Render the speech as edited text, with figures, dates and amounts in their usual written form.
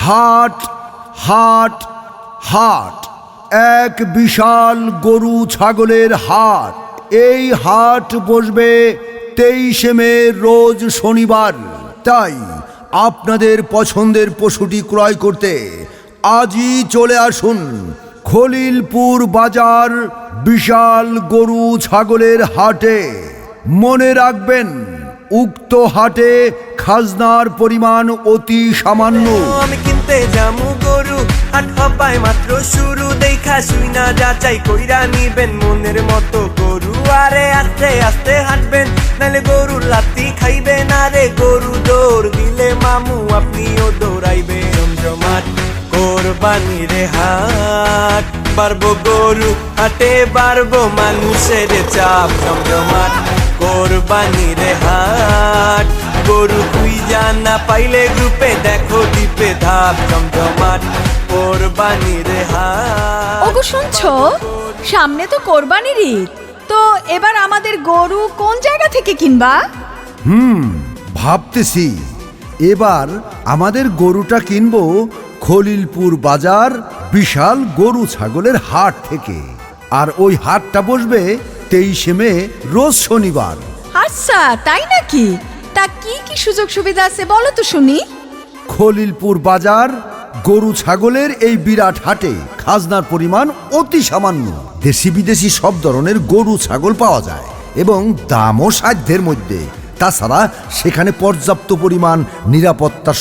হাট হাট হাট, এক বিশাল গরু ছাগলের হাট। এই হাট বসবে 23 মে রোজ শনিবার। তাই আপনাদের পছন্দের পশুটি ক্রয় করতে আজই চলে আসুন খলিলপুর বাজার বিশাল গরু ছাগলের হাটে। মনে রাখবেন, উক্ত হাটে খাজনার পরিমাণ অতি সামান্য। আমি কিনতে যামু গরু, হাট হবায় মাত্র শুরু। দেখা শুই না যাচাই কইরা নিবেন মনের মতো গরু। আরে আস্তে আস্তে হাঁটবেন, নাহলে গরুর লাত্তি খাইবেন। আরে গরু দৌড় দিলে মামু আপনিও দৌড়াইবেন। জমজমাট কোরবানির হাট, বাড়বো গরু হাটে, বাড়বো মানুষের চাপ। জমজমাট কোরবানির হাট, গরু তুই জানা পাইলে গ্রুপে দেখো দ্বীপে ধাপ। জমজমাট কোরবানির হাট। ওগো শুনছো, সামনে তো কোরবানির ঈদ, তো এবার আমাদের গরু কোন জায়গা থেকে কিনবা? ভাবতেছি এবার আমাদের গরুটা কিনবো খলিলপুর বাজার বিশাল গরু ছাগলের হাট থেকে। আর ওই হাটটা বসবে 23 মে রোজ শনিবার। আচ্ছা, তাই নাকি? তা কি কি সুযোগ সুবিধা আছে বলো তো শুনি। খলিলপুর বাজার গরু ছাগলের এই বিরাট হাটে খাজনার পরিমাণ অতি সামান্য। দেশি বিদেশি সব ধরনের গরু ছাগল পাওয়া যায় এবং দামও সাধ্যের মধ্যে। তাছাড়া সেখানে পর্যাপ্ত পরিমাণ নিরাপত্তা